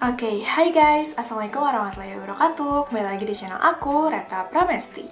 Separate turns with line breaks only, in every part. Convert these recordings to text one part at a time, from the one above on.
Oke, hai guys, Assalamualaikum warahmatullahi wabarakatuh. Kembali lagi di channel aku, Reta Pramesti.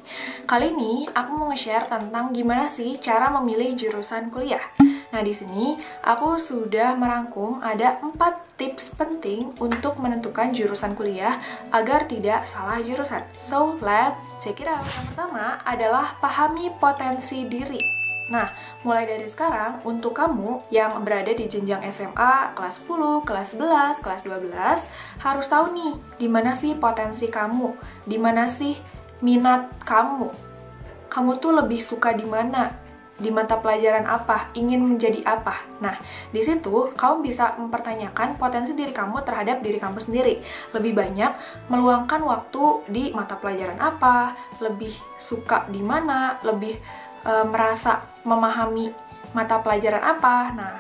Kali ini aku mau nge-share tentang gimana sih cara memilih jurusan kuliah. Nah, di sini aku sudah merangkum ada 4 tips penting untuk menentukan jurusan kuliah agar tidak salah jurusan. So, let's check it out. Yang pertama adalah pahami potensi diri. Nah, mulai dari sekarang, untuk kamu yang berada di jenjang SMA, kelas 10, kelas 11, kelas 12, harus tahu nih, di mana sih potensi kamu, di mana sih minat kamu. Kamu tuh lebih suka di mana, di mata pelajaran apa, ingin menjadi apa. Nah, di situ kamu bisa mempertanyakan potensi diri kamu terhadap diri kamu sendiri. Lebih banyak meluangkan waktu di mata pelajaran apa, lebih suka di mana, lebih merasa memahami mata pelajaran apa. Nah,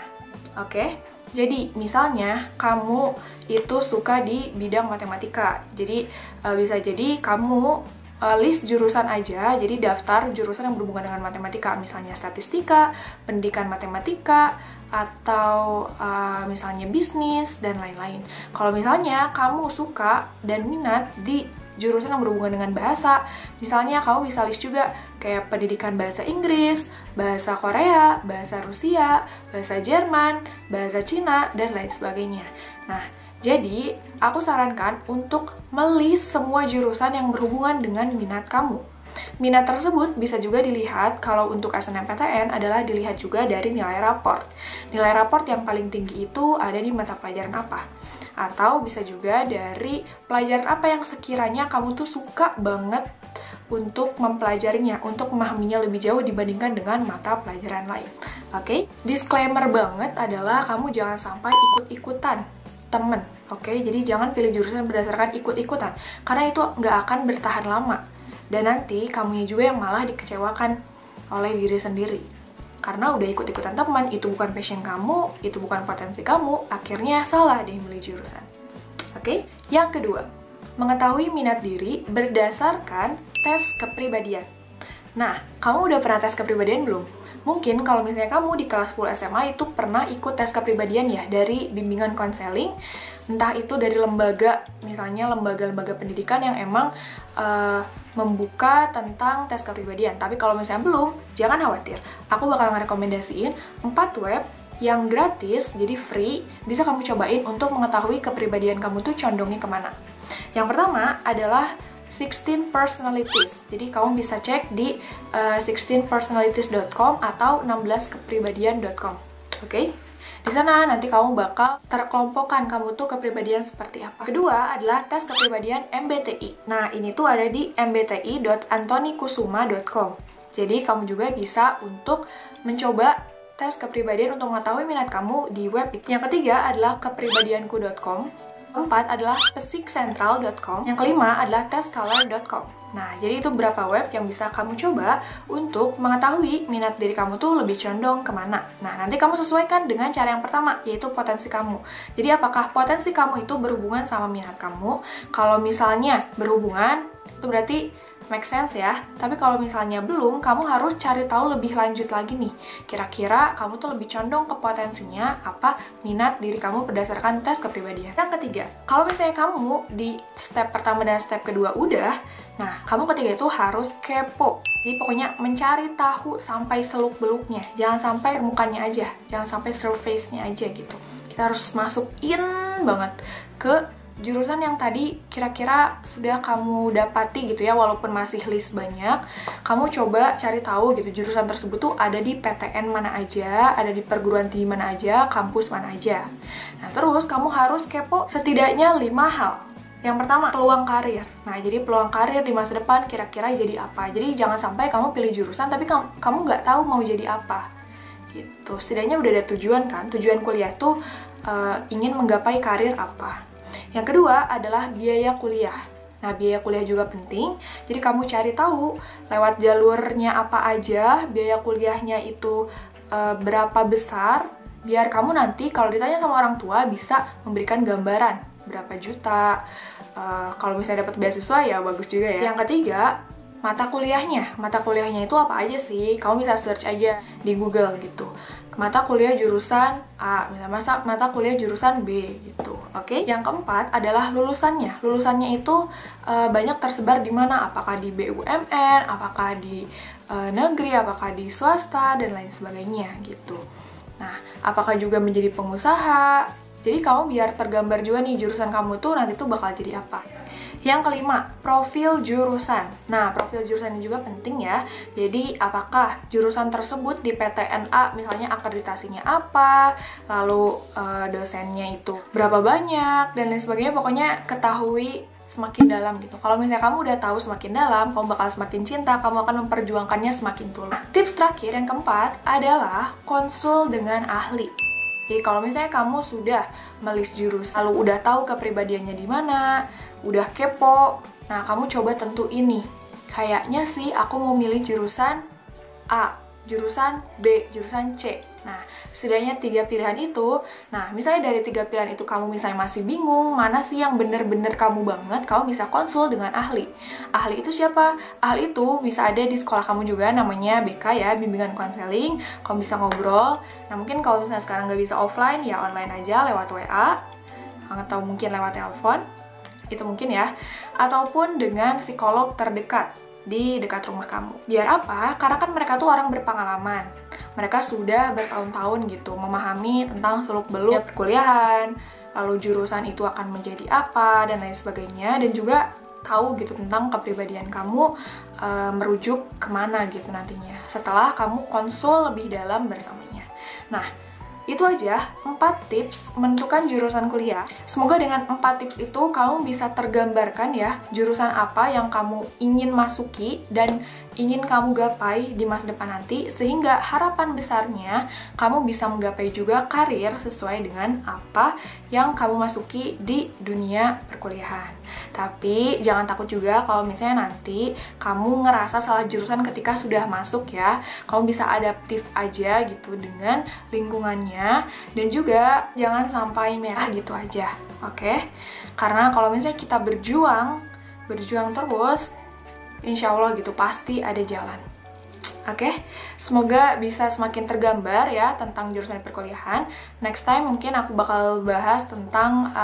oke. Jadi, misalnya kamu itu suka di bidang matematika. Jadi, bisa jadi kamu list jurusan aja, jadi daftar jurusan yang berhubungan dengan matematika, misalnya statistika, pendidikan matematika, atau misalnya bisnis, dan lain-lain. Kalau misalnya kamu suka dan minat di jurusan yang berhubungan dengan bahasa, misalnya kamu bisa list juga kayak pendidikan bahasa Inggris, bahasa Korea, bahasa Rusia, bahasa Jerman, bahasa Cina, dan lain sebagainya. Nah, jadi aku sarankan untuk melist semua jurusan yang berhubungan dengan minat kamu. Minat tersebut bisa juga dilihat, kalau untuk SNMPTN adalah dilihat juga dari nilai raport. Nilai raport yang paling tinggi itu ada di mata pelajaran apa? Atau bisa juga dari pelajaran apa yang sekiranya kamu tuh suka banget untuk mempelajarinya, untuk memahaminya lebih jauh dibandingkan dengan mata pelajaran lain. Oke? Disclaimer banget adalah kamu jangan sampai ikut-ikutan temen. Oke? Jadi jangan pilih jurusan berdasarkan ikut-ikutan, karena itu nggak akan bertahan lama. Dan nanti kamunya juga yang malah dikecewakan oleh diri sendiri. Karena udah ikut-ikutan teman, itu bukan passion kamu, itu bukan potensi kamu, akhirnya salah deh milih jurusan. Oke? Yang kedua, mengetahui minat diri berdasarkan tes kepribadian. Nah, kamu udah pernah tes kepribadian belum? Mungkin kalau misalnya kamu di kelas 10 SMA itu pernah ikut tes kepribadian ya, dari bimbingan konseling, entah itu dari lembaga, misalnya lembaga-lembaga pendidikan yang emang membuka tentang tes kepribadian. Tapi kalau misalnya belum, jangan khawatir. Aku bakal ngerekomendasiin 4 web yang gratis, jadi free, bisa kamu cobain untuk mengetahui kepribadian kamu tuh condongnya kemana. Yang pertama adalah 16 Personalities. Jadi kamu bisa cek di 16personalities.com atau 16kepribadian.com. Oke? Di sana nanti kamu bakal terkelompokkan kamu tuh kepribadian seperti apa. Kedua adalah tes kepribadian MBTI. Nah, ini tuh ada di mbti.antonikusuma.com. Jadi kamu juga bisa untuk mencoba tes kepribadian untuk mengetahui minat kamu di web itu. Yang ketiga adalah kepribadianku.com. Keempat adalah psikcentral.com. Yang kelima adalah testcolor.com. Nah, jadi itu beberapa web yang bisa kamu coba untuk mengetahui minat diri kamu tuh lebih condong kemana. Nah, nanti kamu sesuaikan dengan cara yang pertama, yaitu potensi kamu. Jadi, apakah potensi kamu itu berhubungan sama minat kamu? Kalau misalnya berhubungan, itu berarti make sense ya. Tapi kalau misalnya belum, kamu harus cari tahu lebih lanjut lagi nih. Kira-kira kamu tuh lebih condong ke potensinya apa, minat diri kamu berdasarkan tes kepribadian. Yang ketiga, kalau misalnya kamu di step pertama dan step kedua udah, nah kamu ketiga itu harus kepo. Jadi pokoknya mencari tahu sampai seluk-beluknya. Jangan sampai mukanya aja, jangan sampai surface-nya aja gitu. Kita harus masukin banget ke jurusan yang tadi kira-kira sudah kamu dapati gitu ya, walaupun masih list banyak, kamu coba cari tahu gitu jurusan tersebut tuh ada di PTN mana aja, ada di perguruan tinggi mana aja, kampus mana aja. Nah, terus kamu harus kepo setidaknya 5 hal. Yang pertama, peluang karir. Nah, jadi peluang karir di masa depan kira-kira jadi apa. Jadi jangan sampai kamu pilih jurusan tapi kamu nggak tahu mau jadi apa gitu. Setidaknya udah ada tujuan kan, tujuan kuliah tuh ingin menggapai karir apa. Yang kedua adalah biaya kuliah. Nah, biaya kuliah juga penting. Jadi kamu cari tahu lewat jalurnya apa aja, biaya kuliahnya itu berapa besar, biar kamu nanti kalau ditanya sama orang tua bisa memberikan gambaran berapa juta. Kalau misalnya dapat beasiswa ya bagus juga ya. Yang ketiga, mata kuliahnya. Mata kuliahnya itu apa aja sih? Kamu bisa search aja di Google gitu. Mata kuliah jurusan A, misalnya mata kuliah jurusan B gitu. Oke. Yang keempat adalah lulusannya. Lulusannya itu banyak tersebar di mana? Apakah di BUMN, apakah di negeri, apakah di swasta, dan lain sebagainya gitu. Nah, apakah juga menjadi pengusaha? Jadi kamu biar tergambar juga nih jurusan kamu tuh nanti tuh bakal jadi apa. Yang kelima, profil jurusan. Nah, profil jurusan ini juga penting ya. Jadi, apakah jurusan tersebut di PTNA misalnya akreditasinya apa, lalu dosennya itu berapa banyak, dan lain sebagainya. Pokoknya ketahui semakin dalam gitu. Kalau misalnya kamu udah tahu semakin dalam, kamu bakal semakin cinta, kamu akan memperjuangkannya semakin tulus. Nah, tips terakhir yang keempat adalah konsul dengan ahli. Jadi kalau misalnya kamu sudah melis jurusan, lalu udah tahu kepribadiannya di mana, udah kepo, nah kamu coba tentuin nih. Kayaknya sih aku mau milih jurusan A, jurusan B, jurusan C. Nah, setidaknya 3 pilihan itu. Nah, misalnya dari 3 pilihan itu kamu misalnya masih bingung mana sih yang bener-bener kamu banget, kamu bisa konsul dengan ahli. Ahli itu siapa? Ahli itu bisa ada di sekolah kamu juga, namanya BK ya, bimbingan konseling. Kamu bisa ngobrol. Nah, mungkin kalau misalnya sekarang nggak bisa offline, ya online aja lewat WA atau mungkin lewat telepon. Itu mungkin ya. Ataupun dengan psikolog terdekat di dekat rumah kamu. Biar apa? Karena kan mereka tuh orang berpengalaman. Mereka sudah bertahun-tahun gitu memahami tentang seluk-beluk perkuliahan, lalu jurusan itu akan menjadi apa, dan lain sebagainya, dan juga tahu gitu tentang kepribadian kamu merujuk kemana gitu nantinya setelah kamu konsul lebih dalam bersamanya. Nah, itu aja 4 tips menentukan jurusan kuliah. Semoga dengan 4 tips itu kamu bisa tergambarkan ya jurusan apa yang kamu ingin masuki dan ingin kamu gapai di masa depan nanti, sehingga harapan besarnya kamu bisa menggapai juga karir sesuai dengan apa yang kamu masuki di dunia perkuliahan. Tapi jangan takut juga kalau misalnya nanti kamu ngerasa salah jurusan ketika sudah masuk ya. Kamu bisa adaptif aja gitu dengan lingkungannya, dan juga jangan sampai merah gitu aja, oke? Karena kalau misalnya kita berjuang terus, insya Allah gitu pasti ada jalan. Oke, semoga bisa semakin tergambar ya tentang jurusan perkuliahan. Next time mungkin aku bakal bahas tentang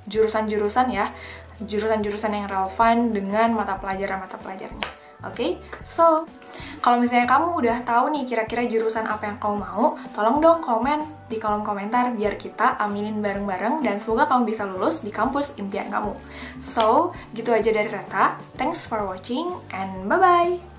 jurusan-jurusan ya, jurusan-jurusan yang relevan dengan mata pelajarannya. Oke, so kalau misalnya kamu udah tahu nih kira-kira jurusan apa yang kamu mau, tolong dong komen di kolom komentar biar kita aminin bareng-bareng dan semoga kamu bisa lulus di kampus impian kamu. So, gitu aja dari Reta. Thanks for watching and bye-bye!